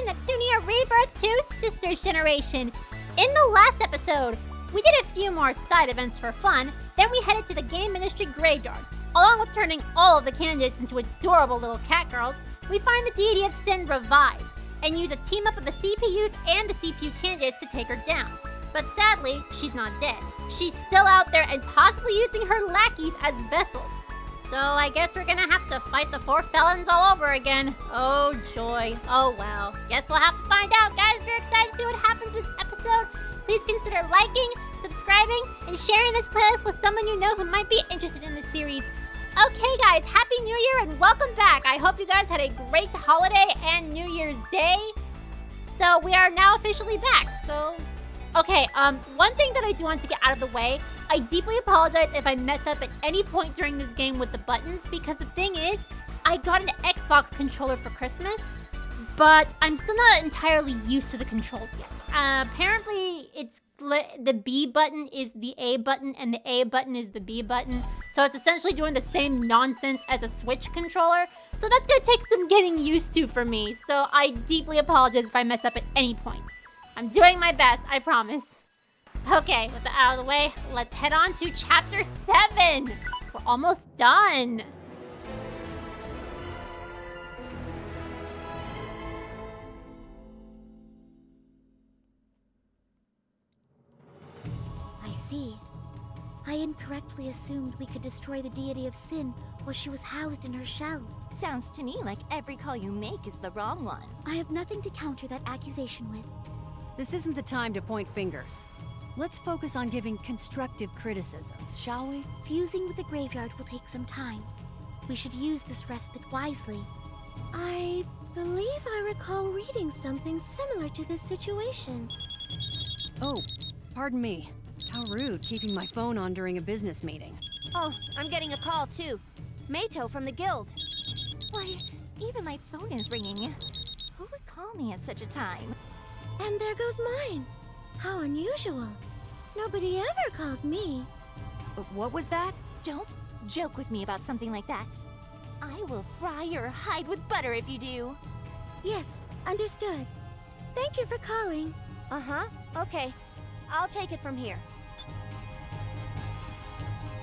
Neptunia Rebirth 2 Sisters Generation. In the last episode, we did a few more side events for fun, then we headed to the Game Ministry Graveyard. Along with turning all of the candidates into adorable little cat girls, we find the Diety of Sin revived, and use a team up of the CPUs and the CPU candidates to take her down. But sadly, she's not dead. She's still out there and possibly using her lackeys as vessels. So I guess we're gonna have to fight the Four Felons all over again. Oh joy. Oh well. Guess we'll have to find out, guys. If you're excited to see what happens this episode, please consider liking, subscribing, and sharing this playlist with someone you know who might be interested in this series. Okay guys, Happy New Year and welcome back. I hope you guys had a great holiday and New Year's Day. So we are now officially back, Okay, one thing that I do want to get out of the way, I deeply apologize if I mess up at any point during this game with the buttons, because the thing is, I got an Xbox controller for Christmas, but I'm still not entirely used to the controls yet. Apparently, the B button is the A button, and the A button is the B button, so it's essentially doing the same nonsense as a Switch controller, so that's gonna take some getting used to for me, so I deeply apologize if I mess up at any point. I'm doing my best, I promise. Okay, with that out of the way, let's head on to Chapter 7. We're almost done. I see. I incorrectly assumed we could destroy the Deity of Sin while she was housed in her shell. Sounds to me like every call you make is the wrong one. I have nothing to counter that accusation with. This isn't the time to point fingers. Let's focus on giving constructive criticisms, shall we? Fusing with the graveyard will take some time. We should use this respite wisely. I believe I recall reading something similar to this situation. Oh, pardon me. How rude, keeping my phone on during a business meeting. Oh, I'm getting a call too. Mato from the guild. Why, even my phone is ringing. Who would call me at such a time? And there goes mine. How unusual. Nobody ever calls me. What was that? Don't joke with me about something like that. I will fry your hide with butter if you do. Yes, understood. Thank you for calling. Uh-huh, okay. I'll take it from here.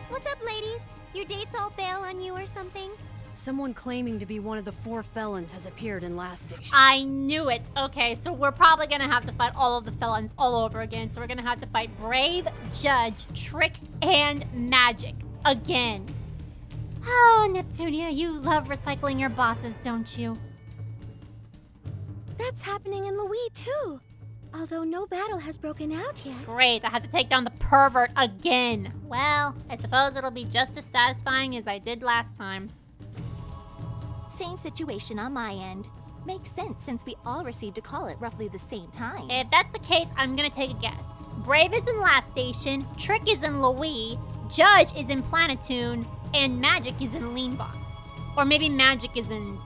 What's up, ladies? Your dates all bail on you or something? Someone claiming to be one of the Four Felons has appeared in last station. I knew it. Okay, so we're probably gonna have to fight all of the felons all over again. So we're gonna have to fight Brave, Judge, Trick, and Magic again. Oh, Neptunia, you love recycling your bosses, don't you? That's happening in Louis too. Although no battle has broken out yet. Great, I have to take down the pervert again. Well, I suppose it'll be just as satisfying as I did last time. Same situation on my end. Makes sense since we all received a call at roughly the same time. If that's the case, I'm gonna take a guess. Brave is in Last Station, Trick is in Louis, Judge is in Planetoon, and Magic is in Leanbox. Or maybe Magic is in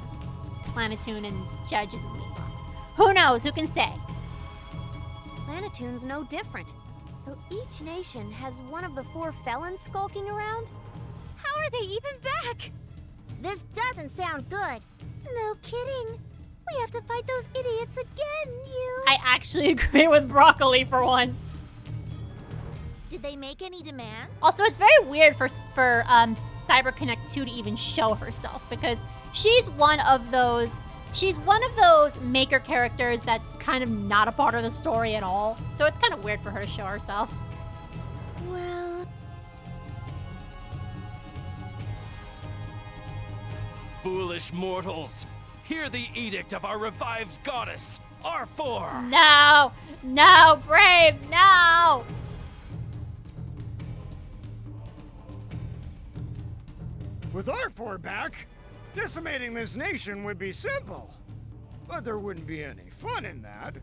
Planetoon and Judge is in Leanbox. Who knows? Who can say? Planetoon's no different. So each nation has one of the Four Felons skulking around? How are they even back? This doesn't sound good. No kidding. We have to fight those idiots again, you. I actually agree with Broccoli for once. Did they make any demands? Also, it's very weird for CyberConnect 2 to even show herself, because she's one of those maker characters that's kind of not a part of the story at all. So it's kind of weird for her to show herself. Well... Foolish mortals, hear the edict of our revived goddess, R4! No! No, Brave, no! With R4 back, decimating this nation would be simple. But there wouldn't be any fun in that.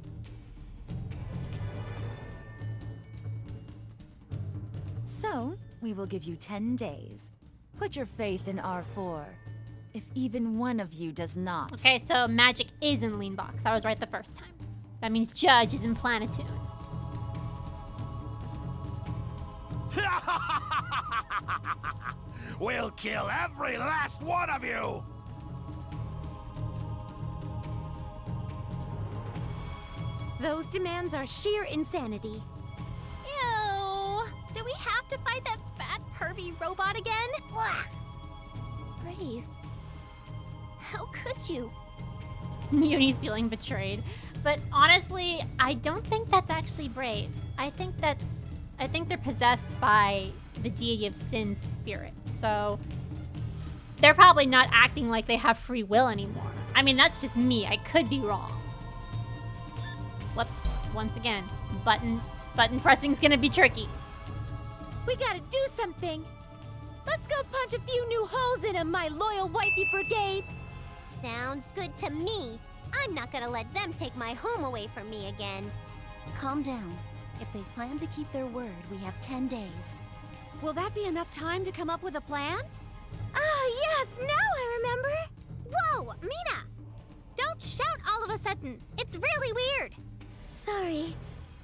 So, we will give you 10 days. Put your faith in R4. If even one of you does not. Okay, so Magic is in Leanbox. I was right the first time. That means Judge is in Planetoon. We'll kill every last one of you! Those demands are sheer insanity. Ew! Do we have to fight that fat, pervy robot again? Brave. How could you? Muni's feeling betrayed. But honestly, I don't think that's actually brave. I think they're possessed by the Deity of Sin's spirit. So they're probably not acting like they have free will anymore. I mean, that's just me. I could be wrong. Whoops. Once again, button pressing's gonna be tricky. We gotta do something. Let's go punch a few new holes in 'em, my loyal wifey brigade. Sounds good to me. I'm not gonna let them take my home away from me again. Calm down. If they plan to keep their word, we have 10 days. Will that be enough time to come up with a plan? Ah, yes, now I remember. Whoa, Mina! Don't shout all of a sudden. It's really weird. Sorry.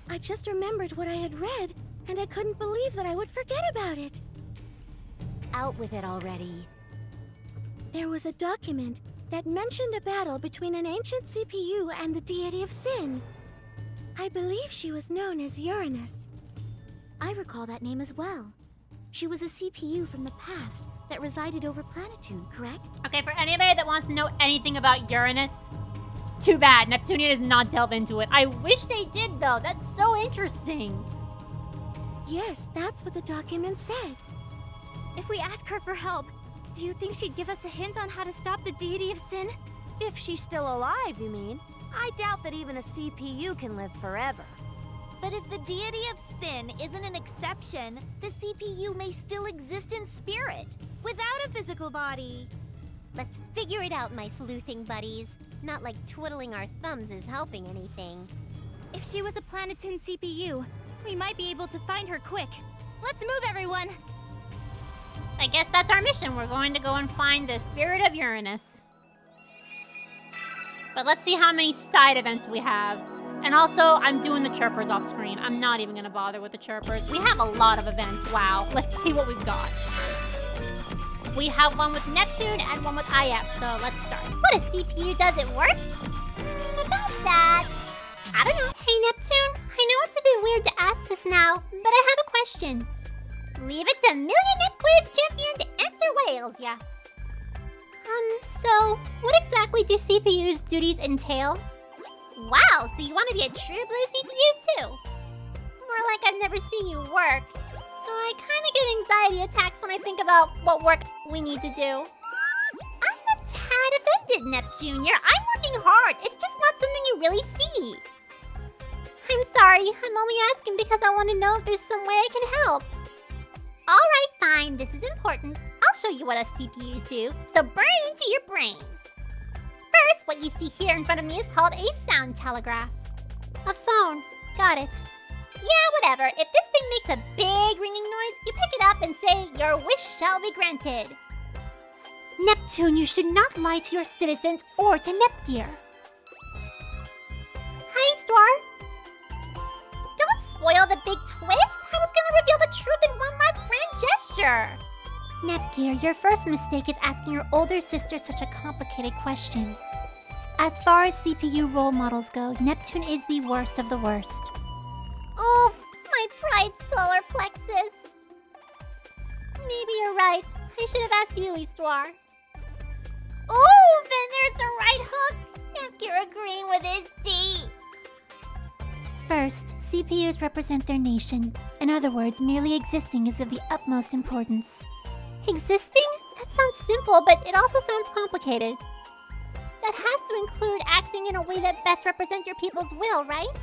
I just remembered what I had read, and I couldn't believe that I would forget about it. Out with it already. There was a document that mentioned a battle between an ancient CPU and the Deity of Sin. I believe she was known as Uranus. I recall that name as well. She was a CPU from the past that resided over Planetoon, correct? Okay, for anybody that wants to know anything about Uranus, too bad. Neptunia does not delve into it. I wish they did, though. That's so interesting. Yes, that's what the document said. If we ask her for help, do you think she'd give us a hint on how to stop the Deity of Sin? If she's still alive, you mean? I doubt that even a CPU can live forever. But if the Deity of Sin isn't an exception, the CPU may still exist in spirit, without a physical body. Let's figure it out, my sleuthing buddies. Not like twiddling our thumbs is helping anything. If she was a Planetoon CPU, we might be able to find her quick. Let's move, everyone! I guess that's our mission. We're going to go and find the spirit of Uranus. But let's see how many side events we have. And also, I'm doing the chirpers off screen. I'm not even going to bother with the chirpers. We have a lot of events. Wow. Let's see what we've got. We have one with Neptune and one with IF, so let's start. What a CPU doesn't work? About that. I don't know. Hey, Neptune. I know it's a bit weird to ask this now, but I have a question. Leave it to Millionaire Quiz Champion to answer what ails ya. So, what exactly do CPU's duties entail? Wow, so you want to be a true blue CPU too? More like I've never seen you work. So I kind of get anxiety attacks when I think about what work we need to do. I'm a tad offended, Neptune. I'm working hard. It's just not something you really see. I'm sorry. I'm only asking because I want to know if there's some way I can help. Alright, fine. This is important. I'll show you what us CPUs do, so burn it into your brain. First, what you see here in front of me is called a sound telegraph. A phone. Got it. Yeah, whatever. If this thing makes a big ringing noise, you pick it up and say, "Your wish shall be granted." Neptune, you should not lie to your citizens or to Nepgear. Hi, Star. Don't spoil the big twist. I was gonna reveal the truth in one last grand gesture. Nepgear, your first mistake is asking your older sister such a complicated question. As far as CPU role models go, Neptune is the worst of the worst. Oof, my pride solar plexus. Maybe you're right. I should have asked you, Histoire. Ooh, then there's the right hook. Nepgear agreeing with his D. First, CPUs represent their nation. In other words, merely existing is of the utmost importance. Existing? That sounds simple, but it also sounds complicated. That has to include acting in a way that best represents your people's will, right?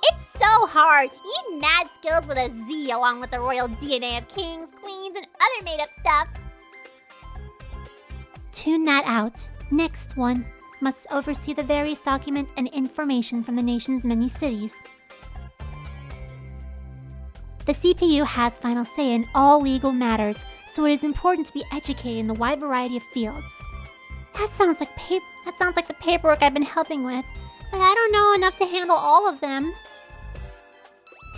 It's so hard. You need mad skills with a Z along with the royal DNA of kings, queens, and other made-up stuff. Tune that out. Next one must oversee the various documents and information from the nation's many cities. The CPU has final say in all legal matters, so it is important to be educated in the wide variety of fields. That sounds like the paperwork I've been helping with, but I don't know enough to handle all of them.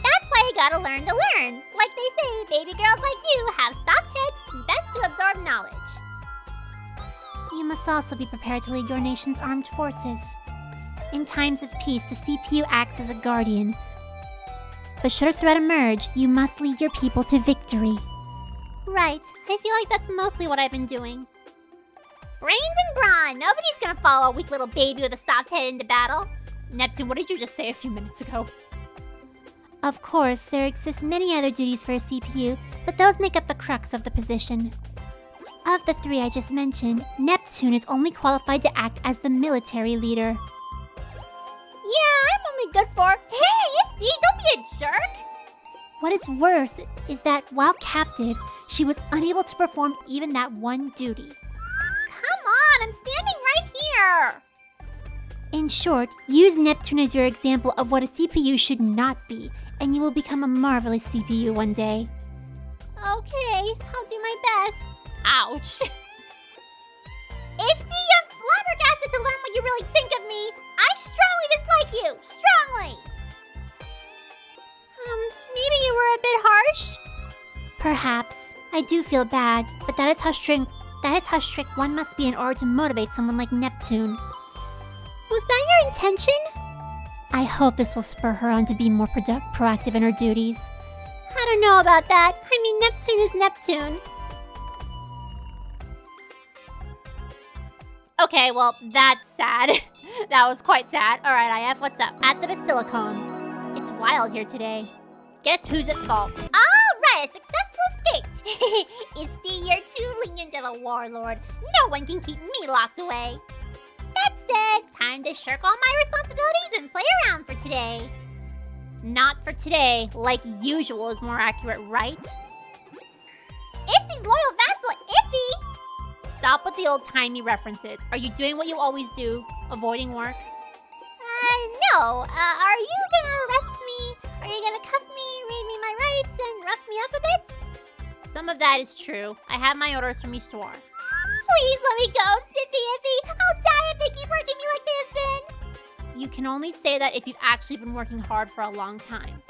That's why you gotta learn to learn. Like they say, baby girls like you have soft heads, best to absorb knowledge. You must also be prepared to lead your nation's armed forces. In times of peace, the CPU acts as a guardian. But should a threat emerge, you must lead your people to victory. Right. I feel like that's mostly what I've been doing. Brains and brawn! Nobody's gonna follow a weak little baby with a soft head into battle. Neptune, what did you just say a few minutes ago? Of course, there exist many other duties for a CPU, but those make up the crux of the position. Of the three I just mentioned, Neptune is only qualified to act as the military leader. Yeah, I'm only good for... Hey, Issy, don't be a jerk! What is worse is that while captive, she was unable to perform even that one duty. Come on, I'm standing right here! In short, use Neptune as your example of what a CPU should not be, and you will become a marvelous CPU one day. Okay, I'll do my best. Ouch. Issy, I'm flabbergasted to learn what you really think of me. I strongly dislike you. Strongly. Maybe you were a bit harsh? Perhaps. I do feel bad, but that is how strict one must be in order to motivate someone like Neptune. Was that your intention? I hope this will spur her on to be more proactive in her duties. I don't know about that. I mean, Neptune is Neptune. Okay, well, that's sad. That was quite sad. Alright, IF, what's up? At the Basilicone. It's wild here today. Guess who's at fault? Alright, a successful escape. Issy, you're too lenient of a warlord. No one can keep me locked away. That said, time to shirk all my responsibilities and play around for today. Not for today, like usual is more accurate, right? Issy's loyal vassal, Iffy! Stop with the old-timey references. Are you doing what you always do? Avoiding work? No. Are you gonna arrest me? Are you gonna cuff me, read me my rights, and rough me up a bit? Some of that is true. I have my orders from Histoire. Please let me go, Spiffy Iffy! I'll die if they keep working me like they have been! You can only say that if you've actually been working hard for a long time.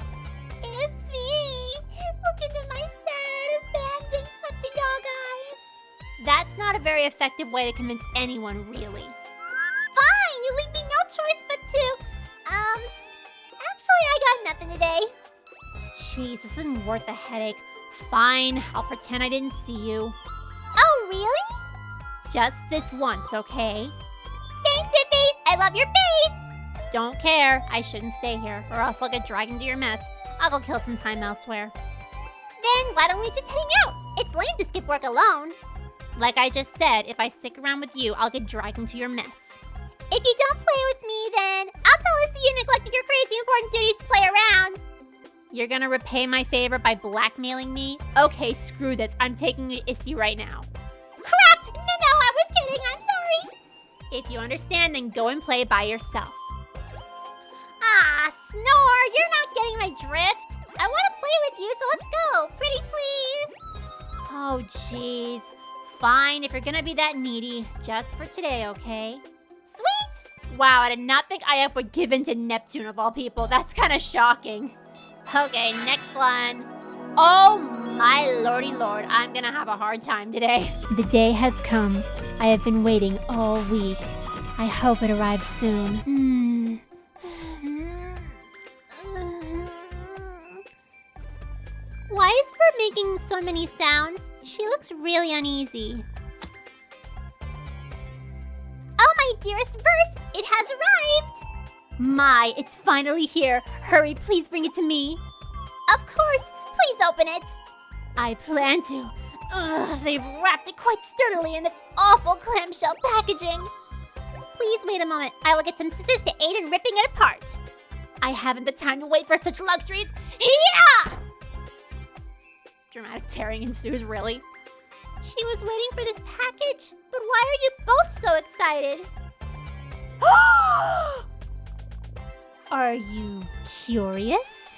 Iffy! Look into my sad, abandoned puppy dog eyes! That's not a very effective way to convince anyone, really. Fine! You leave me no choice but to... Actually, I got nothing today. Jeez, this isn't worth the headache. Fine, I'll pretend I didn't see you. Oh, really? Just this once, okay? Thanks, Iffy! I love your face! Don't care. I shouldn't stay here, or else I'll get dragged into your mess. I'll go kill some time elsewhere. Then why don't we just hang out? It's lame to skip work alone. Like I just said, if I stick around with you, I'll get dragged into your mess. If you don't play with me, then I'll tell Issy you neglected your crazy important duties to play around. You're gonna repay my favor by blackmailing me? Okay, screw this. I'm taking you to Issy right now. Crap! No, I was kidding. I'm sorry. If you understand, then go and play by yourself. Ah, Snore, you're not getting my drift. I want to play with you, so let's go. Pretty please. Oh, jeez. Fine, if you're gonna be that needy. Just for today, okay? Sweet! Wow, I did not think IF would give in to Neptune of all people. That's kind of shocking. Okay, next one. Oh my lordy lord, I'm gonna have a hard time today. The day has come. I have been waiting all week. I hope it arrives soon. Why is Vert making so many sounds? She looks really uneasy. Oh my dearest Vert, it has arrived! My, it's finally here. Hurry, please bring it to me. Of course, please open it. I plan to. Ugh, they've wrapped it quite sturdily in this awful clamshell packaging. Please wait a moment. I will get some scissors to aid in ripping it apart. I haven't the time to wait for such luxuries. Yeah! Dramatic tearing ensues, really. She was waiting for this package? But why are you both so excited? Are you curious?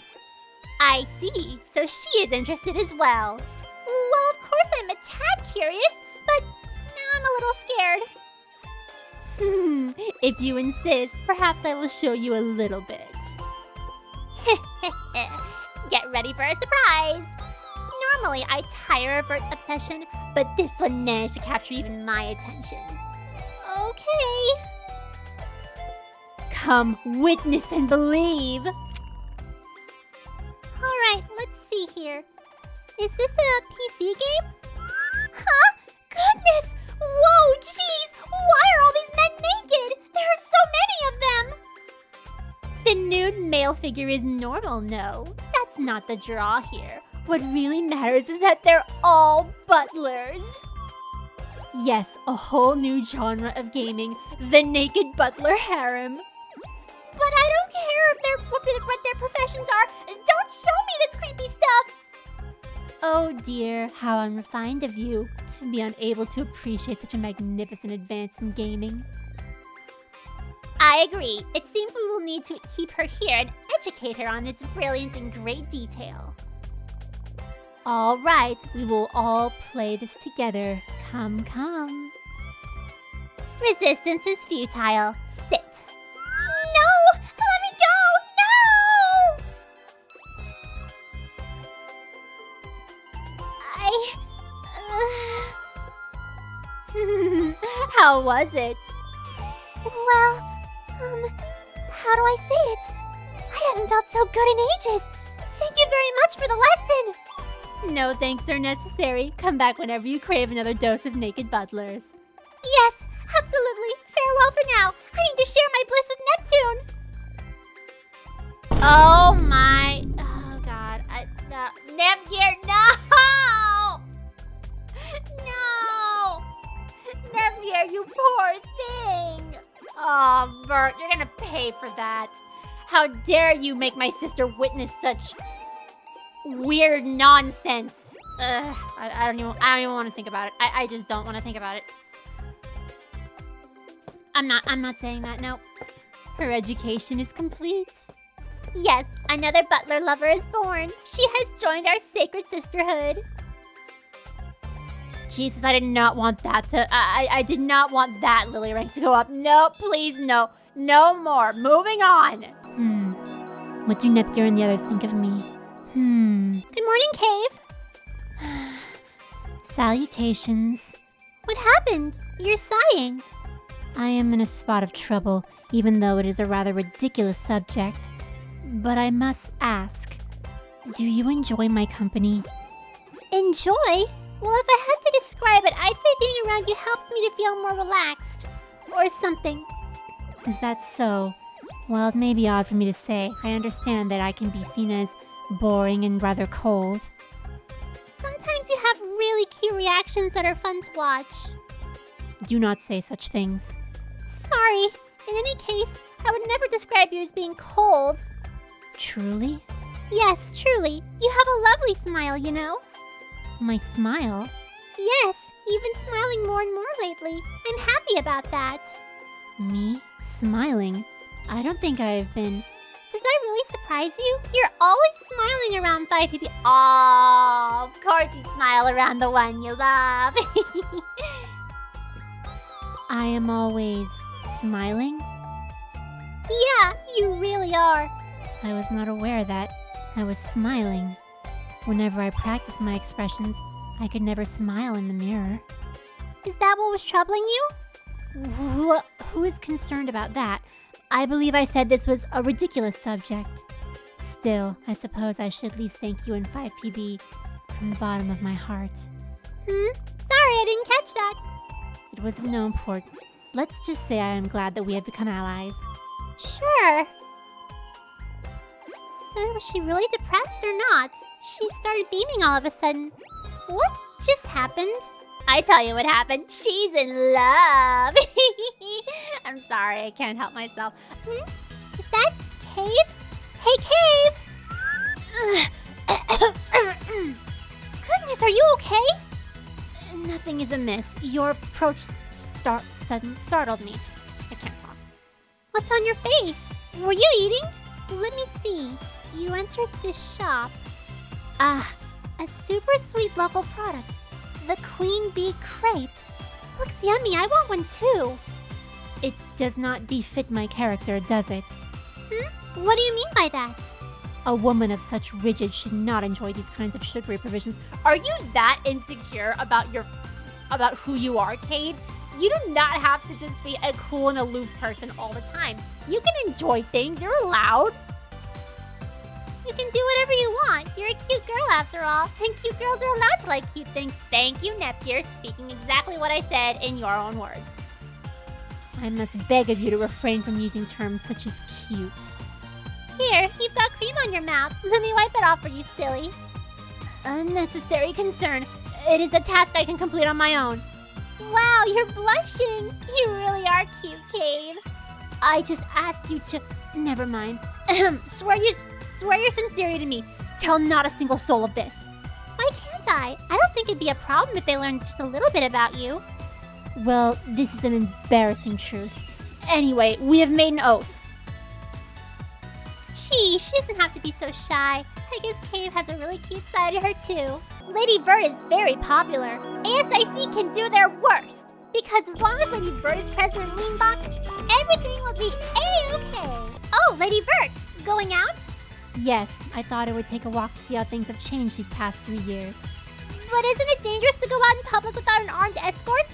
I see. So she is interested as well. Well, of course I'm a tad curious, but now I'm a little scared. If you insist, perhaps I will show you a little bit. Get ready for a surprise. Normally, I tire of Vert's obsession, but this one managed to capture even my attention. Okay. Come, witness and believe. Alright, let's see here. Is this a PC game? Huh? Goodness! Whoa, jeez! Why are all these men naked? There are so many of them! The nude male figure is normal, no. That's not the draw here. What really matters is that they're all butlers. Yes, a whole new genre of gaming, the naked butler harem. But I don't care if what their professions are. Don't show me this creepy stuff! Oh dear, how unrefined of you to be unable to appreciate such a magnificent advance in gaming. I agree. It seems we will need to keep her here and educate her on its brilliance in great detail. All right, we will all play this together. Come, come. Resistance is futile. Sit. No! Let me go! No! How was it? Well, how do I say it? I haven't felt so good in ages. Thank you very much for the lesson. No thanks are necessary. Come back whenever you crave another dose of naked butlers. Yes, absolutely. Farewell for now. I need to share my bliss with Neptune. Oh my... Oh god. Nepgear, no! No! Nepgear, you poor thing. Oh, Bert, you're gonna pay for that. How dare you make my sister witness such weird nonsense. I don't even want to think about it. I just don't want to think about it. I'm not saying that, no. Her education is complete. Yes, another butler lover is born. She has joined our sacred sisterhood. Jesus, I did not want that to... I did not want that lily rank to go up. No, please, no. No more. Moving on. What do Nepgear and the others think of me? Good morning, Cave. Salutations. What happened? You're sighing. I am in a spot of trouble, even though it is a rather ridiculous subject. But I must ask, do you enjoy my company? Enjoy? Well, if I had to describe it, I'd say being around you helps me to feel more relaxed. Or something. Is that so? Well, it may be odd for me to say. I understand that I can be seen as boring and rather cold. Sometimes you have really cute reactions that are fun to watch. Do not say such things. Sorry. In any case, I would never describe you as being cold. Truly? Yes, truly. You have a lovely smile, you know. My smile? Yes, you've been smiling more and more lately. I'm happy about that. Me? Smiling? I don't think I've been... Does that really surprise you? You're always smiling around 5PP. Oh, of course you smile around the one you love. I am always smiling? Yeah, you really are. I was not aware that I was smiling. Whenever I practice my expressions, I could never smile in the mirror. Is that what was troubling you? Who is concerned about that? I believe I said this was a ridiculous subject. Still, I suppose I should at least thank you in 5PB from the bottom of my heart. Sorry, I didn't catch that. It was of no import. Let's just say I am glad that we have become allies. Sure. So was she really depressed or not? She started beaming all of a sudden. What just happened? I tell you what happened. She's in love. I'm sorry, I can't help myself. Is that Cave? Hey, Cave! Goodness, are you okay? Nothing is amiss. Your approach startled me. I can't talk. What's on your face? Were you eating? Let me see. You entered this shop. Ah, a super sweet local product. The Queen Bee Crepe. Looks yummy. I want one too. It does not befit my character, does it? What do you mean by that? A woman of such rigid should not enjoy these kinds of sugary provisions. Are you that insecure about who you are, Cade? You do not have to just be a cool and aloof person all the time. You can enjoy things, you're allowed. You can do whatever you want. You're a cute girl after all, and cute girls are allowed to like cute things. Thank you, Nepgear, speaking exactly what I said in your own words. I must beg of you to refrain from using terms such as cute. Here, you've got cream on your mouth. Let me wipe it off for you, silly. Unnecessary concern. It is a task I can complete on my own. Wow, you're blushing. You really are cute, Cave. I just asked you to... Never mind. Swear your sincerity to me. Tell not a single soul of this. Why can't I? I don't think it'd be a problem if they learned just a little bit about you. Well, this is an embarrassing truth. Anyway, we have made an oath. Gee, she doesn't have to be so shy. I guess Cave has a really cute side to her too. Lady Vert is very popular. ASIC can do their worst. Because as long as Lady Vert is present in Leanbox, everything will be A-okay. Oh, Lady Vert, going out? Yes, I thought it would take a walk to see how things have changed these past 3 years. But isn't it dangerous to go out in public without an armed escort?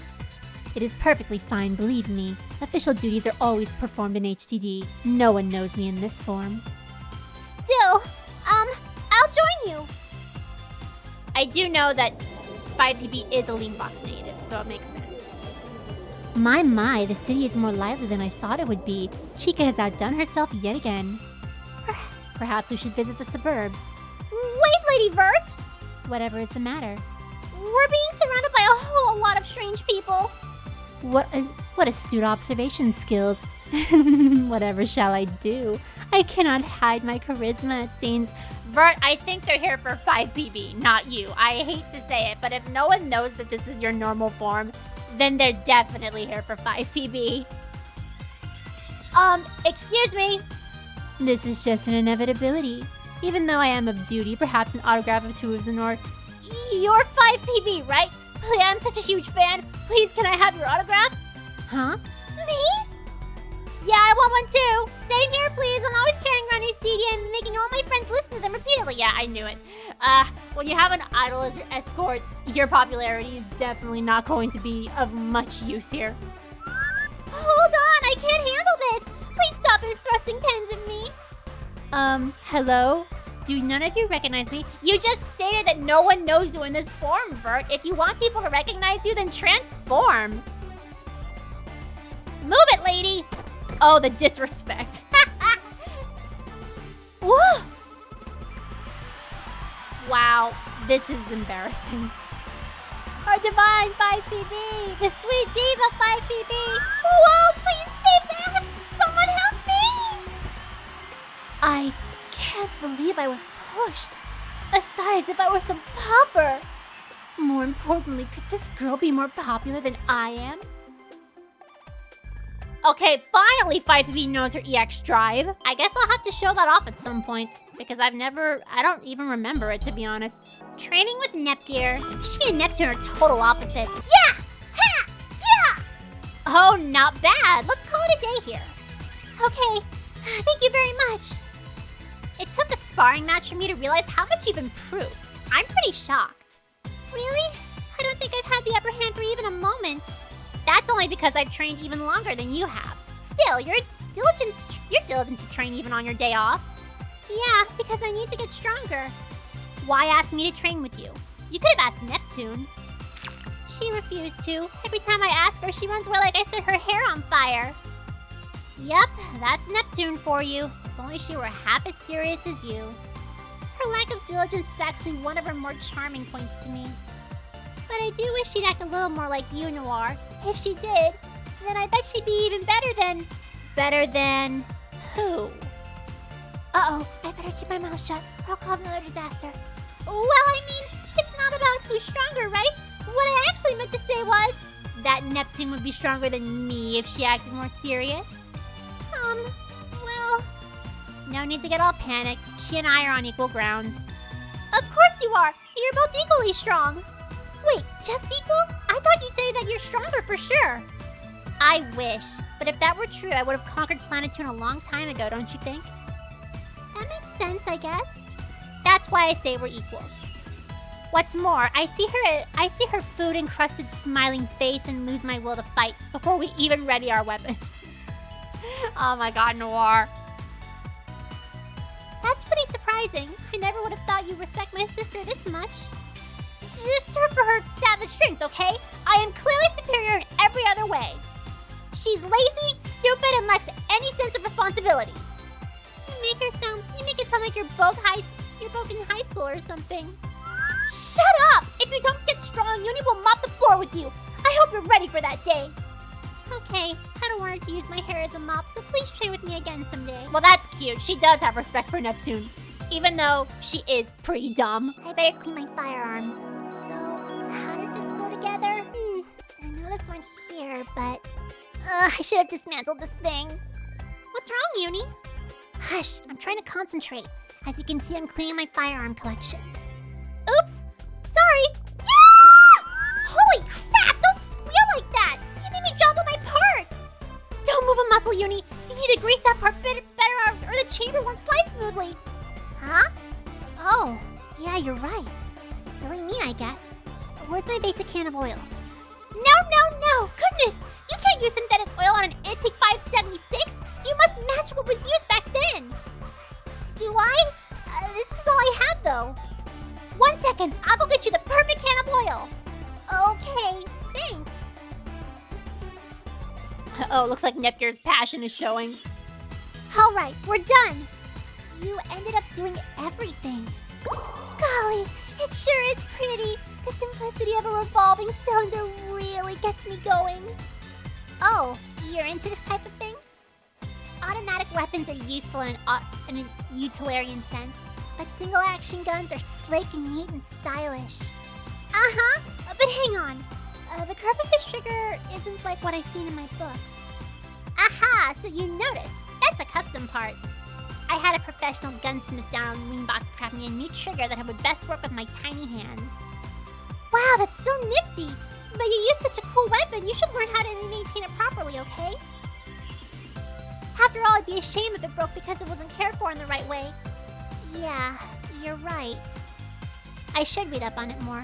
It is perfectly fine, believe me. Official duties are always performed in HTD. No one knows me in this form. Still, I'll join you. I do know that 5DB is a Leanbox native, so it makes sense. My, the city is more lively than I thought it would be. Chica has outdone herself yet again. Perhaps we should visit the suburbs. Wait, Lady Vert! Whatever is the matter? We're being surrounded by a whole lot of strange people. What astute observation skills. Whatever shall I do? I cannot hide my charisma, it seems. Vert, I think they're here for 5PB, not you. I hate to say it, but if no one knows that this is your normal form, then they're definitely here for 5PB. Excuse me? This is just an inevitability. Even though I am of duty, perhaps an autograph of Tuizen or... You're 5PB, right? I'm such a huge fan. Please, can I have your autograph? Huh? Me? Yeah, I want one too. Same here, please. I'm always carrying around your CD and making all my friends listen to them repeatedly. Yeah, I knew it. When you have an idol as your escort, your popularity is definitely not going to be of much use here. Hold on, I can't handle this. Please stop thrusting pens at me. Hello? Do none of you recognize me? You just stated that no one knows you in this form, Vert. If you want people to recognize you, then transform. Move it, lady. Oh, the disrespect. Woo! Wow, this is embarrassing. Our divine 5PB, the sweet diva 5PB. Whoa, please stay back. Someone help me. I can't believe I was pushed. Aside as if I were some pauper. More importantly, could this girl be more popular than I am? Okay, finally 5PB knows her EX drive. I guess I'll have to show that off at some point, because I don't even remember it, to be honest. Training with Nepgear. She and Neptune are total opposites. Yeah! Ha! Yeah! Oh, not bad. Let's call it a day here. Okay, thank you very much. It took a sparring match for me to realize how much you've improved. I'm pretty shocked. Really? I don't think I've had the upper hand for even a moment. That's only because I've trained even longer than you have. Still, you're diligent to train even on your day off. Yeah, because I need to get stronger. Why ask me to train with you? You could have asked Neptune. She refused to. Every time I ask her, she runs away like I set her hair on fire. Yep, that's Neptune for you. If only she were half as serious as you. Her lack of diligence is actually one of her more charming points to me. But I do wish she'd act a little more like you, Noir. If she did, then I bet she'd be even better than... Better than... who? Uh-oh, I better keep my mouth shut or I'll cause another disaster. Well, I mean, it's not about who's stronger, right? What I actually meant to say was... that Neptune would be stronger than me if she acted more serious? Well... No need to get all panicked. She and I are on equal grounds. Of course you are! You're both equally strong! Wait, just equal? I thought you'd say that you're stronger for sure. I wish. But if that were true, I would have conquered Planetoon a long time ago, don't you think? That makes sense, I guess. That's why I say we're equals. What's more, I see her food-encrusted smiling face and lose my will to fight before we even ready our weapons. Oh my god, Noir. That's pretty surprising. I never would have thought you respect my sister this much. Just her for her savage strength, okay? I am clearly superior in every other way. She's lazy, stupid, and lacks any sense of responsibility. You make it sound like you're both in high school or something. Shut up! If you don't get strong, Uni will mop the floor with you. I hope you're ready for that day. Okay, I don't want her to use my hair as a mop, so please train with me again someday. Well, that's cute. She does have respect for Neptune, even though she is pretty dumb. I better clean my firearms. So, how did this go together? I know this went here, but... I should have dismantled this thing. What's wrong, Uni? Hush, I'm trying to concentrate. As you can see, I'm cleaning my firearm collection. Oops! Sorry! Yeah! Holy crap! Don't squeal like that! You made me drop all my parts! Don't move a muscle, Uni! You need to grease that part better or the chamber won't slide smoothly! Huh? Oh, yeah, you're right. Silly me, I guess. Where's my basic can of oil? No! Goodness! You can't use synthetic oil on an antique 576! You must match what was used back then! Do I? This is all I have, though. 1 second, I'll go get you the perfect can of oil! Okay, thanks. Uh-oh, looks like Neptune's passion is showing. Alright, we're done. You ended up doing everything. Golly, it sure is pretty. The simplicity of a revolving cylinder really gets me going. Oh, you're into this type of thing? Automatic weapons are useful in a utilitarian sense, but single-action guns are slick and neat and stylish. Uh-huh, but hang on. The curve of this trigger isn't like what I've seen in my books. Aha, so you noticed. That's a custom part. I had a professional gunsmith down on Leanbox craft me a new trigger that would best work with my tiny hands. Wow, that's so nifty. But you use such a cool weapon, you should learn how to maintain it properly, okay? After all, I'd be ashamed if it broke because it wasn't cared for in the right way. Yeah, you're right. I should read up on it more.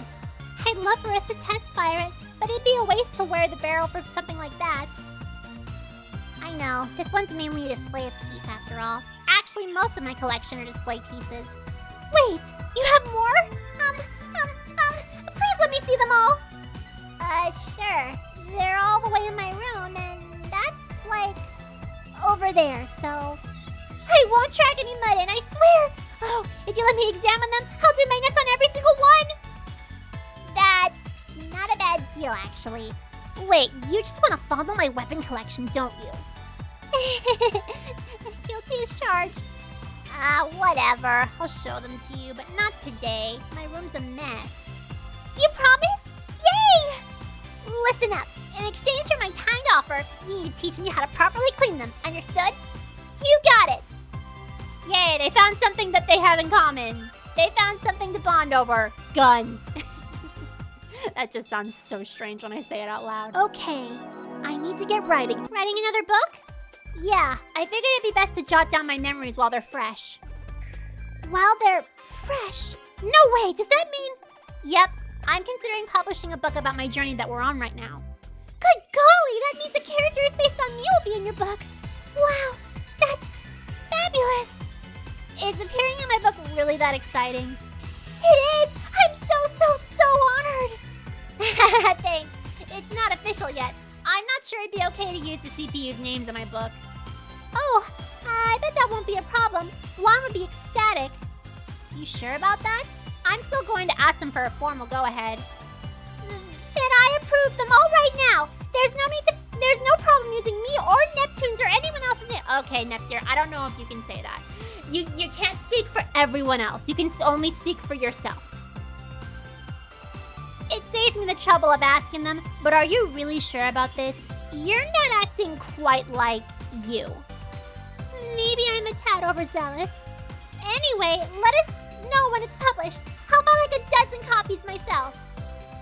I'd love for us to test fire it, but it'd be a waste to wear the barrel for something like that. I know, this one's mainly a display piece after all. Actually, most of my collection are display pieces. Wait, you have more? Please let me see them all. Sure. They're all the way in my room, and that's like over there, so... I won't track any mud in, I swear! Oh, if you let me examine them, I'll do maintenance on every single one! That's not a bad deal, actually. Wait, you just want to follow my weapon collection, don't you? Guilty as charged. Whatever. I'll show them to you, but not today. My room's a mess. You promise? Yay! Listen up. In exchange for my kind offer, you need to teach me how to properly clean them. Understood? You got it! Yay, they found something that they have in common. They found something to bond over. Guns. That just sounds so strange when I say it out loud. Okay, I need to get writing. Writing another book? Yeah, I figured it'd be best to jot down my memories while they're fresh. While they're fresh? No way, does that mean... Yep, I'm considering publishing a book about my journey that we're on right now. Good golly, that means the characters based on me will be in your book. Wow, that's fabulous. Is appearing in my book really that exciting? It is! I'm so honored! Thanks. It's not official yet. I'm not sure it'd be okay to use the CPU's names in my book. Oh, I bet that won't be a problem. Lon would be ecstatic. You sure about that? I'm still going to ask them for a formal go-ahead. Then I approve them all right now. There's no problem using me or Neptune's or anyone else's name. Okay, Neptune, I don't know if you can say that. You can't speak for everyone else. You can only speak for yourself. It saves me the trouble of asking them, but are you really sure about this? You're not acting quite like you. Maybe I'm a tad overzealous. Anyway, let us know when it's published. How about like a dozen copies myself?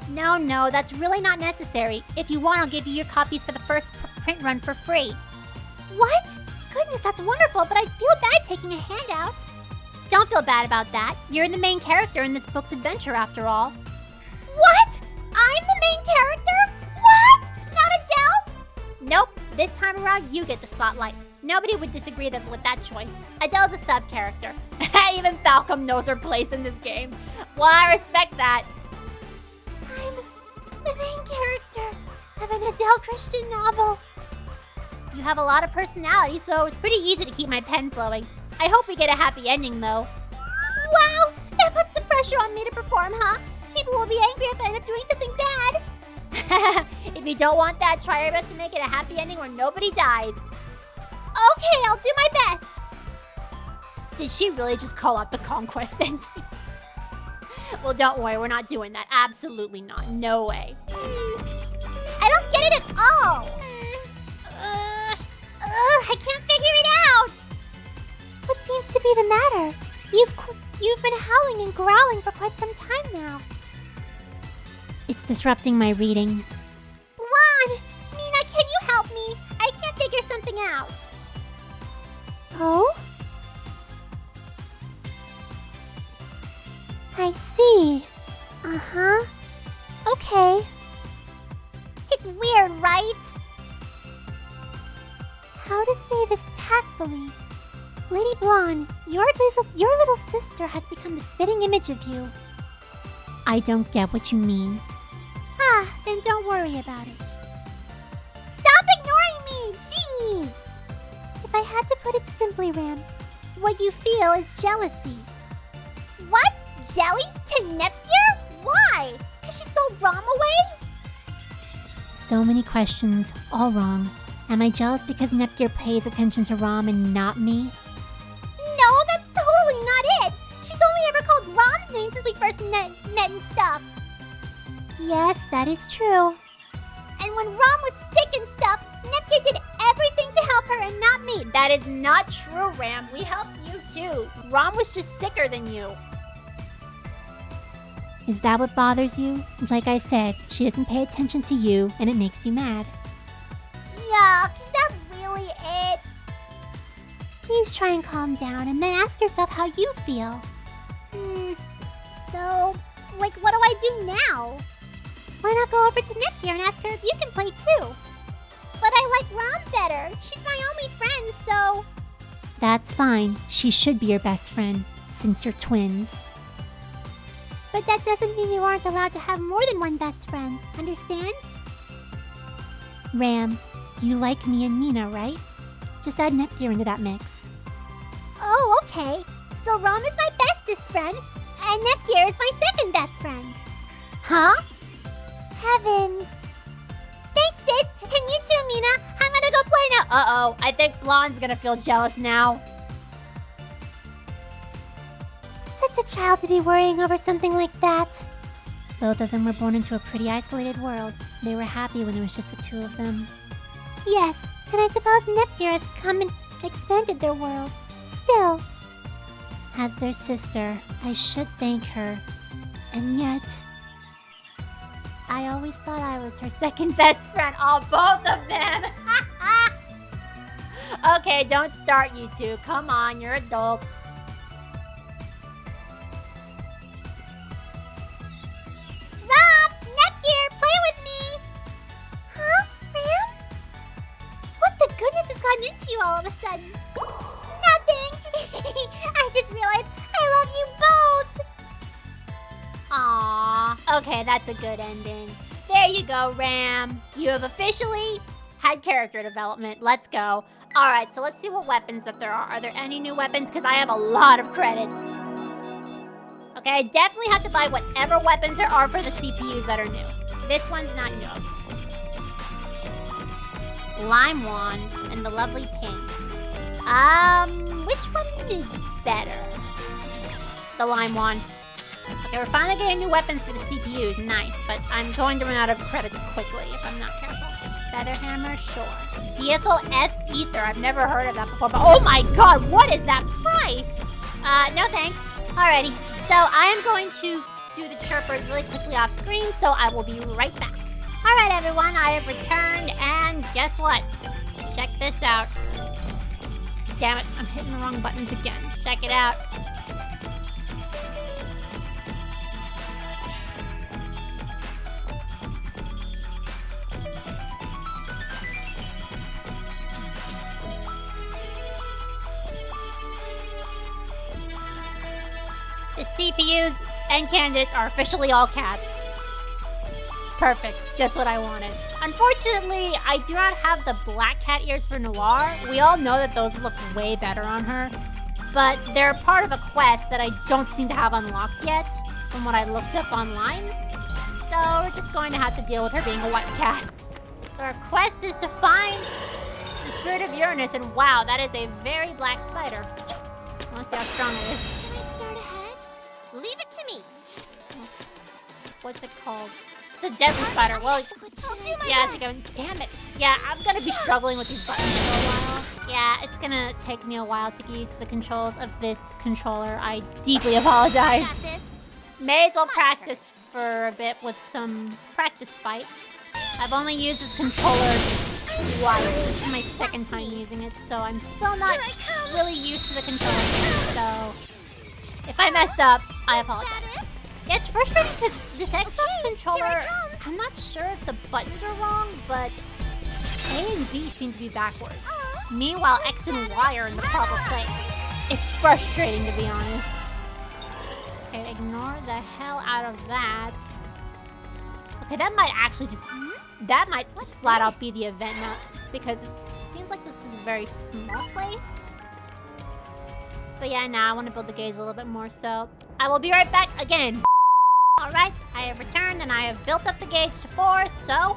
No, that's really not necessary. If you want, I'll give you your copies for the first print run for free. What? Goodness, that's wonderful, but I feel bad taking a handout. Don't feel bad about that. You're the main character in this book's adventure after all. What? I'm the main character? What? Not Adele? Nope. This time around, you get the spotlight. Nobody would disagree with that choice. Adele's a sub-character. Even Falcom knows her place in this game. Well, I respect that. I'm the main character of an Adele Christian novel. You have a lot of personality, so it's pretty easy to keep my pen flowing. I hope we get a happy ending, though. Wow, that puts the pressure on me to perform, huh? People will be angry if I end up doing something bad. If you don't want that, try your best to make it a happy ending where nobody dies. Okay, I'll do my best. Did she really just call out the conquest ending? Well, don't worry, we're not doing that. Absolutely not. No way. I don't get it at all. I can't figure it out. What seems to be the matter? You've been howling and growling for quite some time now. It's disrupting my reading. Blonde! Mina, can you help me? I can't figure something out. Oh? I see. Uh-huh. Okay. It's weird, right? How to say this tactfully? Lady Blonde, your little sister has become the spitting image of you. I don't get what you mean. Ah, then don't worry about it. Stop ignoring me! Jeez! If I had to put it simply, Ram, what you feel is jealousy. What? Jelly? To Neptune? Why? 'Cause she stole Ram away? So many questions, all wrong. Am I jealous because Nepgear pays attention to Ram and not me? No, that's totally not it! She's only ever called Ram's name since we first met and stuff. Yes, that is true. And when Ram was sick and stuff, Nepgear did everything to help her and not me. That is not true, Ram. We helped you too. Ram was just sicker than you. Is that what bothers you? Like I said, she doesn't pay attention to you and it makes you mad. Yuck, is that really it? Please try and calm down and then ask yourself how you feel. So, like, what do I do now? Why not go over to Nepgear and ask her if you can play too? But I like Ram better. She's my only friend, so... That's fine. She should be your best friend, since you're twins. But that doesn't mean you aren't allowed to have more than one best friend, understand? Ram, you like me and Mina, right? Just add Nepgear into that mix. Oh, okay. So Ram is my bestest friend, and Nepgear is my second best friend. Huh? Heavens. Thanks, sis. And you too, Mina. I'm gonna go play now. Uh-oh, I think Blonde's gonna feel jealous now. Such a child to be worrying over something like that. Both of them were born into a pretty isolated world. They were happy when it was just the two of them. Yes, and I suppose Nepgear has come and expanded their world. Still. As their sister, I should thank her. And yet... I always thought I was her second best friend. Oh, both of them! Okay, don't start, you two. Come on, you're adults. Ram! Nepgear, play with me! Huh? Ram? What the goodness has gotten into you all of a sudden? Nothing! I just realized I love you both! Aww. Okay, that's a good ending. There you go, Ram. You have officially had character development. Let's go. Alright, so let's see what weapons that there are. Are there any new weapons? Because I have a lot of credits. Okay, I definitely have to buy whatever weapons there are for the CPUs that are new. This one's not new. Lime wand and the lovely pink. Which one is better? The lime wand. Okay, we're finally getting new weapons for the CPUs. Nice, but I'm going to run out of credits quickly if I'm not careful. Feather hammer, sure. Vehicle F ether. I've never heard of that before, but oh my god, what is that price? No thanks. Alrighty, so I am going to do the chirpers really quickly off screen, so I will be right back. Alright everyone, I have returned, and guess what? Check this out. Damn it, I'm hitting the wrong buttons again. Check it out. The CPUs and candidates are officially all cats. Perfect, just what I wanted. Unfortunately, I do not have the black cat ears for Noir. We all know that those look way better on her. But they're part of a quest that I don't seem to have unlocked yet, from what I looked up online. So we're just going to have to deal with her being a white cat. So our quest is to find the spirit of Uranus, and wow, that is a very black spider. I want to see how strong it is. Can I start ahead? Leave it to me. What's it called? It's a deadly spider. Well, yeah, I think damn it. Yeah, I'm gonna be struggling with these buttons for a while. Yeah, it's gonna take me a while to get used to the controls of this controller. I deeply apologize. Got this. May as well practice for a bit with some practice fights. I've only used this controller twice. This is my second time using it, so I'm still not really used to the controller. So if I messed up, I apologize. Yeah, it's frustrating because this Xbox controller, I'm not sure if the buttons are wrong, but A and B seem to be backwards. Meanwhile, X and Y are in the proper place. It's frustrating, to be honest. Okay, ignore the hell out of that. Okay, that might just flat out be the event now, because it seems like this is a very small place. But yeah, now I want to build the gauge a little bit more, so I will be right back again. Alright, I have returned and I have built up the gauge to 4, so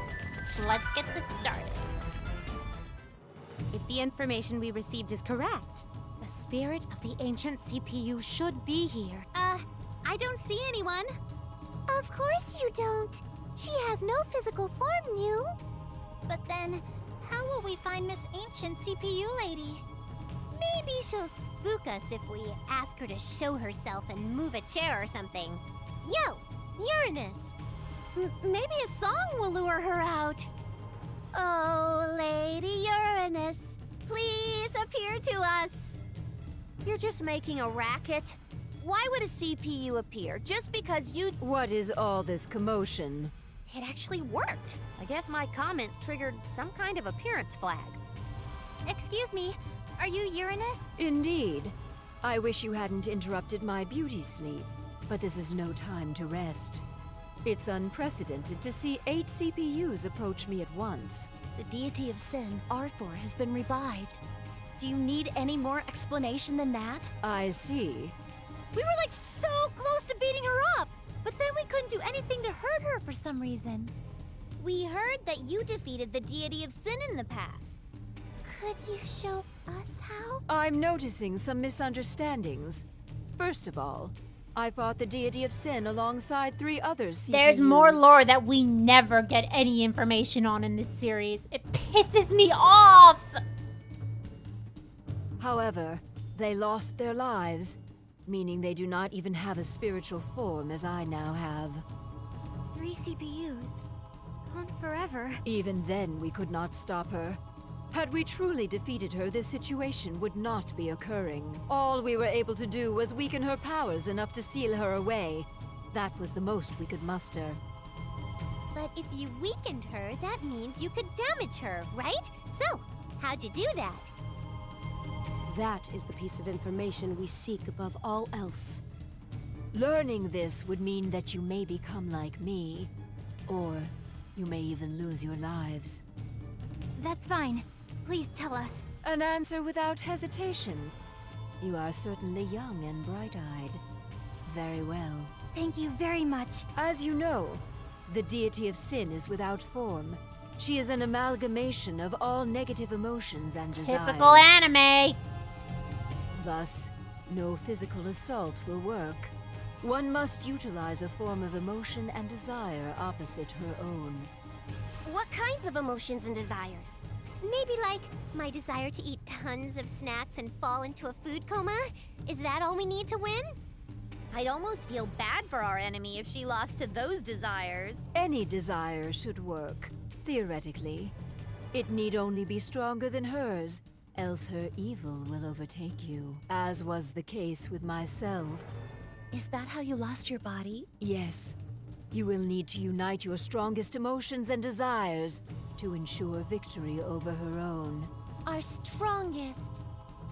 let's get this started. If the information we received is correct, the spirit of the ancient CPU should be here. I don't see anyone. Of course you don't. She has no physical form, Mew. But then, how will we find Miss Ancient CPU Lady? Maybe she'll spook us if we ask her to show herself and move a chair or something. Yo, Uranus! Maybe a song will lure her out. Oh, Lady Uranus, please appear to us. You're just making a racket. Why would a CPU appear just because you... What is all this commotion? It actually worked. I guess my comment triggered some kind of appearance flag. Excuse me, are you Uranus? Indeed. I wish you hadn't interrupted my beauty sleep, but this is no time to rest. It's unprecedented to see 8 CPUs approach me at once. The Deity of Sin, R4, has been revived. Do you need any more explanation than that? I see. We were like so close to beating her up, but then we couldn't do anything to hurt her for some reason. We heard that you defeated the Deity of Sin in the past. Could you show us how? I'm noticing some misunderstandings. First of all, I fought the Deity of Sin alongside 3 other CPUs. There's more lore that we never get any information on in this series. It pisses me off! However, they lost their lives, meaning they do not even have a spiritual form as I now have. 3 CPUs. Gone forever. Even then, we could not stop her. Had we truly defeated her, this situation would not be occurring. All we were able to do was weaken her powers enough to seal her away. That was the most we could muster. But if you weakened her, that means you could damage her, right? So, how'd you do that? That is the piece of information we seek above all else. Learning this would mean that you may become like me, or you may even lose your lives. That's fine. Please tell us. An answer without hesitation. You are certainly young and bright-eyed. Very well. Thank you very much. As you know, the Deity of Sin is without form. She is an amalgamation of all negative emotions and desires. Typical anime! Thus, no physical assault will work. One must utilize a form of emotion and desire opposite her own. What kinds of emotions and desires? Maybe like my desire to eat tons of snacks and fall into a food coma? Is that all we need to win? I'd almost feel bad for our enemy if she lost to those desires. Any desire should work, theoretically. It need only be stronger than hers, else her evil will overtake you, as was the case with myself. Is that how you lost your body? Yes. You will need to unite your strongest emotions and desires to ensure victory over her own. Our strongest.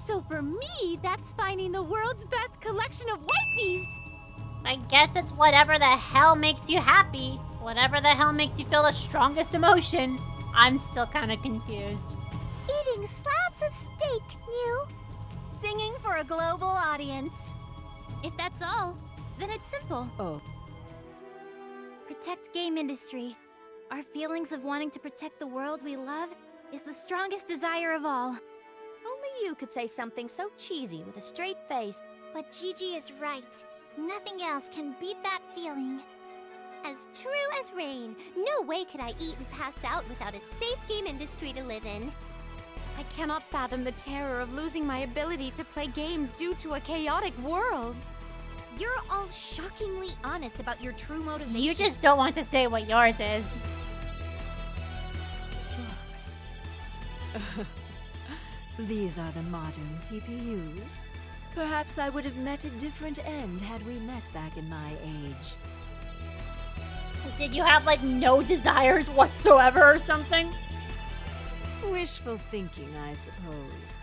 So for me, that's finding the world's best collection of wipes! I guess it's whatever the hell makes you happy. Whatever the hell makes you feel the strongest emotion. I'm still kind of confused. Eating slabs of steak, New. Singing for a global audience. If that's all, then it's simple. Oh. Protect game industry. Our feelings of wanting to protect the world we love is the strongest desire of all. Only you could say something so cheesy with a straight face. But Gigi is right. Nothing else can beat that feeling. As true as rain. No way could I eat and pass out without a safe game industry to live in. I cannot fathom the terror of losing my ability to play games due to a chaotic world. You're all shockingly honest about your true motivation. You just don't want to say what yours is. These are the modern CPUs. Perhaps I would have met a different end had we met back in my age. Did you have, like, no desires whatsoever or something? Wishful thinking, I suppose.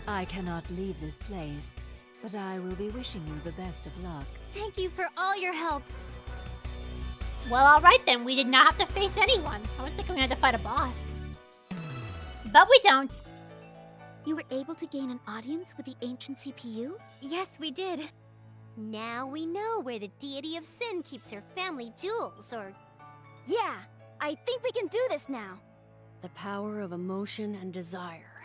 I cannot leave this place, but I will be wishing you the best of luck. Thank you for all your help. Well, alright then. We did not have to face anyone. I was thinking we had to fight a boss. But we don't. You were able to gain an audience with the ancient CPU? Yes, we did. Now we know where the Deity of Sin keeps her family jewels, or... Yeah, I think we can do this now. The power of emotion and desire.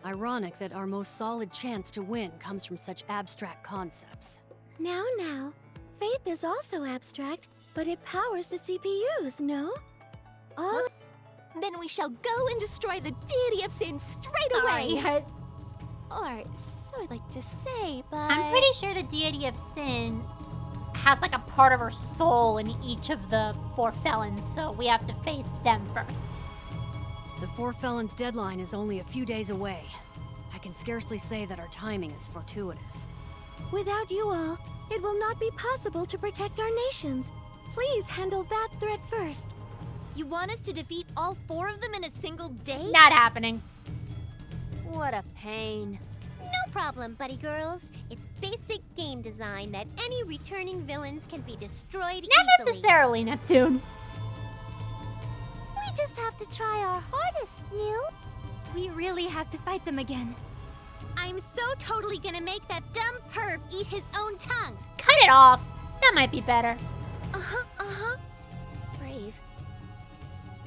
Ironic that our most solid chance to win comes from such abstract concepts. Now, faith is also abstract, but it powers the CPUs, no? Oh, Oops. Then we shall go and destroy the Deity of Sin straight away! Sorry. Or so I'd like to say, but... I'm pretty sure the Deity of Sin has like a part of her soul in each of the Four Felons, so we have to face them first. The Four Felons' deadline is only a few days away. I can scarcely say that our timing is fortuitous. without you all, it will not be possible to protect our nations. Please handle that threat first. You want us to defeat all 4 of them in a single day? Not happening. What a pain. No problem, buddy girls. It's basic game design that any returning villains can be destroyed Not easily. necessarily, Neptune. We just have to try our hardest, New. We really have to fight them again. I'm so totally gonna make that dumb perv eat his own tongue. Cut it off. That might be better. Brave.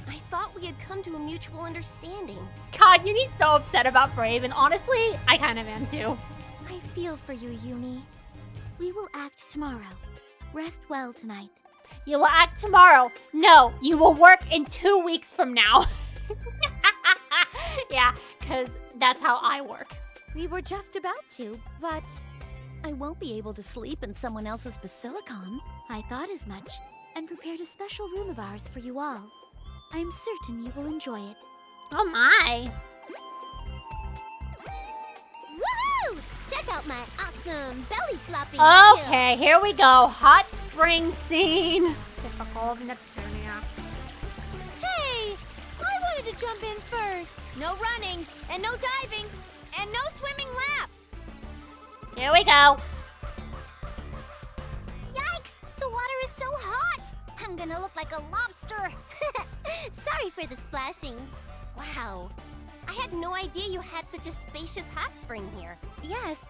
I thought we had come to a mutual understanding. God, Uni's so upset about Brave, and honestly, I kind of am too. I feel for you, Uni. We will act tomorrow. Rest well tonight. You will act tomorrow. No, you will work in 2 weeks from now. Yeah, because that's how I work. We were just about to, but I won't be able to sleep in someone else's basilicon. I thought as much, and prepared a special room of ours for you all. I'm certain you will enjoy it. Oh my. Woohoo! Check out my awesome belly flopping skill. Okay, here we go. Hot spring scene. Typical of Neptunia. Hey! I wanted to jump in first. No running, and no diving, and no swimming laps. Here we go. Yikes! The water is so hot! I'm gonna look like a lobster. Sorry for the splashings. Wow. I had no idea you had such a spacious hot spring here. Yes,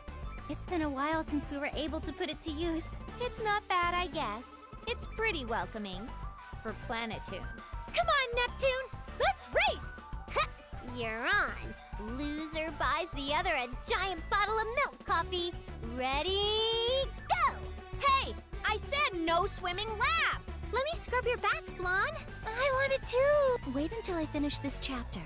it's been a while since we were able to put it to use. It's not bad, I guess. It's pretty welcoming. For Planetoon. Come on, Neptune! Let's race! You're on. Loser buys the other a giant bottle of milk coffee. Ready, go! Hey, I said no swimming laps. Let me scrub your back, Blonde. I wanted to. Wait until I finish this chapter.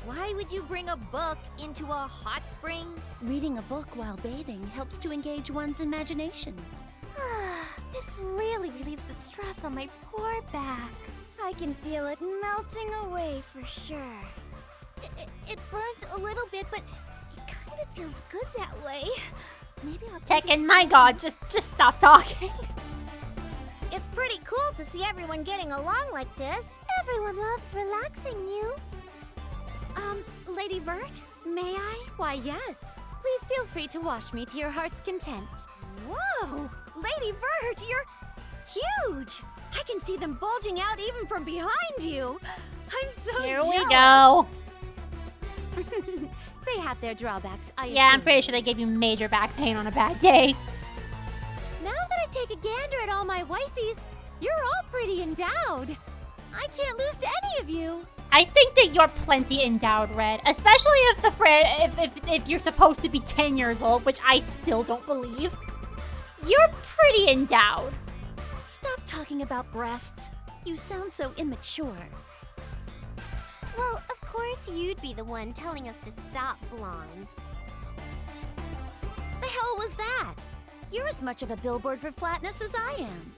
Why would you bring a book into a hot spring? Reading a book while bathing helps to engage one's imagination. This really relieves the stress on my poor back. I can feel it melting away for sure. It burns a little bit, but it kind of feels good that way. Maybe I'll take Tekken, my god, just stop talking. It's pretty cool to see everyone getting along like this. Everyone loves relaxing, you. Lady Vert, may I? Why, yes. Please feel free to wash me to your heart's content. Whoa! Lady Bird, you're huge! I can see them bulging out even from behind you. I'm so Here jealous. we go. They have their drawbacks, I Yeah, I'm assure pretty you. sure they gave you major back pain on a bad day. Now that I take a gander at all my wifeys, you're all pretty endowed. I can't lose to any of you. I think that you're plenty endowed, Red. Especially if you're supposed to be 10 years old, which I still don't believe. You're pretty endowed. Stop talking about breasts. You sound so immature. Well, of course you'd be the one telling us to stop, Blonde. The hell was that? You're as much of a billboard for flatness as I am.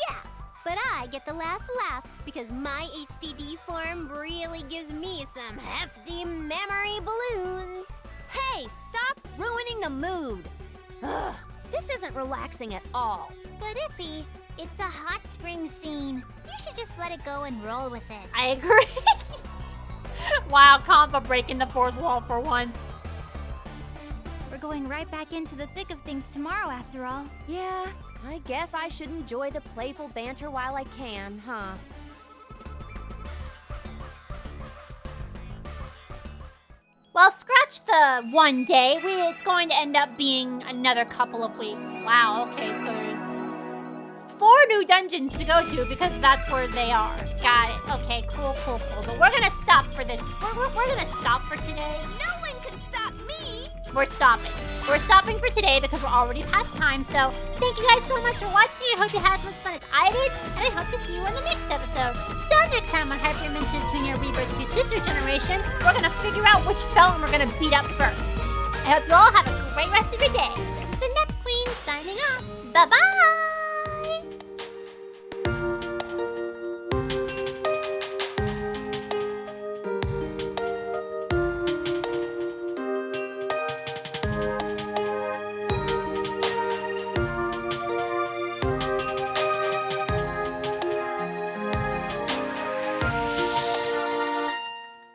Yeah, but I get the last laugh because my HDD form really gives me some hefty memory balloons. Hey, stop ruining the mood. Ugh, this isn't relaxing at all. But Iffy, it's a hot spring scene. You should just let it go and roll with it. I agree. Wow, Compa breaking the fourth wall for once. We're going right back into the thick of things tomorrow, after all. Yeah, I guess I should enjoy the playful banter while I can, huh? Well, scratch the one day. It's going to end up being another couple of weeks. Wow, okay, so there's 4 new dungeons to go to because that's where they are. Got it. Okay, cool. But we're gonna stop for this. We're gonna stop for today. No one can stop me! We're stopping. We're stopping for today because we're already past time. So thank you guys so much for watching. I hope you had as much fun as I did, and I hope to see you in the next episode. So next time on Hyperdimension Neptunia Rebirth 2 Sister Generation, we're gonna figure out which felon we're gonna beat up first. I hope you all have a great rest of your day. This is the Nep Queen signing off. Bye-bye!